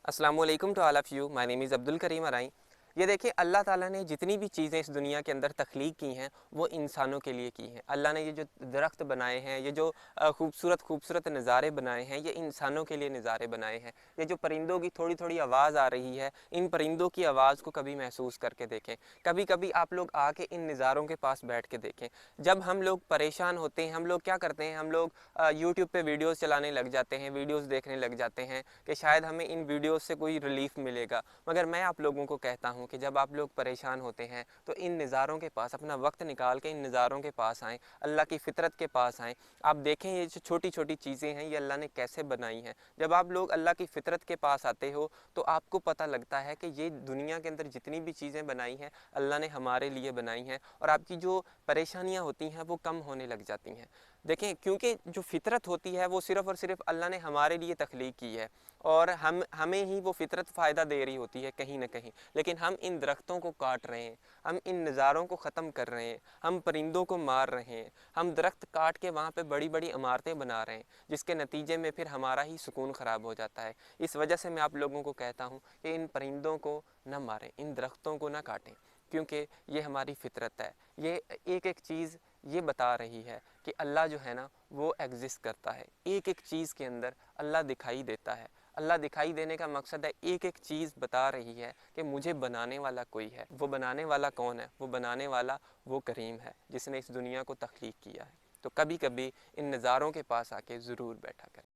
अस्सलाम वालेकुम to all of you. My name is Abdul Karim Arai. ये देखिए, अल्लाह ताला ने जितनी भी चीज़ें इस दुनिया के अंदर तख्लीक की हैं वो इंसानों के लिए की हैं। अल्लाह ने ये जो दरख्त बनाए हैं, ये जो खूबसूरत खूबसूरत नज़ारे बनाए हैं, ये इंसानों के लिए नज़ारे बनाए हैं। ये जो परिंदों की थोड़ी थोड़ी आवाज़ आ रही है, इन परिंदों की आवाज़ को कभी महसूस करके देखें। कभी कभी आप लोग आके इन नज़ारों के पास बैठ के देखें। जब हम लोग परेशान होते हैं, हम लोग क्या करते हैं, हम लोग यूट्यूब पे वीडियोज़ चलाने लग जाते हैं, वीडियोज़ देखने लग जाते हैं कि शायद हमें इन वीडियोज़ से कोई रिलीफ़ मिलेगा। मगर मैं आप लोगों को कहता हूँ कि जब आप लोग परेशान होते हैं तो इन नज़ारों के पास अपना वक्त निकाल के इन नज़ारों के पास आएँ, अल्लाह की फ़ितरत के पास आएँ। आप देखें ये जो छोटी छोटी चीज़ें हैं ये अल्लाह ने कैसे बनाई हैं। जब आप लोग अल्लाह की फ़ितरत के पास आते हो तो आपको पता लगता है कि ये दुनिया के अंदर जितनी भी चीज़ें बनाई हैं अल्लाह ने हमारे लिए बनाई हैं, और आपकी जो परेशानियाँ होती हैं वो कम होने लग जाती हैं। देखें, क्योंकि जो फ़ितरत होती है वो सिर्फ़ और सिर्फ अल्लाह ने हमारे लिए तख्लीक की है, और हमें ही वो फ़ितरत फ़ायदा दे रही होती है कहीं न कहीं। लेकिन हम इन दरख्तों को काट रहे हैं, हम इन नज़ारों को ख़त्म कर रहे हैं, हम परिंदों को मार रहे हैं, हम दरख्त काट के वहाँ पे बड़ी बड़ी इमारतें बना रहे हैं, जिसके नतीजे में फिर हमारा ही सुकून ख़राब हो जाता है। इस वजह से मैं आप लोगों को कहता हूँ कि इन परिंदों को न मारें, इन दरख्तों को न काटें, क्योंकि ये हमारी फ़ितरत है। ये एक एक चीज़ ये बता रही है कि अल्लाह जो है ना वो एग्ज़िस्ट करता है। एक एक चीज़ के अंदर अल्लाह दिखाई देता है। अल्लाह दिखाई देने का मकसद है, एक एक चीज़ बता रही है कि मुझे बनाने वाला कोई है। वो बनाने वाला कौन है? वो बनाने वाला वो करीम है जिसने इस दुनिया को तख्लीक किया है। तो कभी कभी इन नज़ारों के पास आके ज़रूर बैठा करें।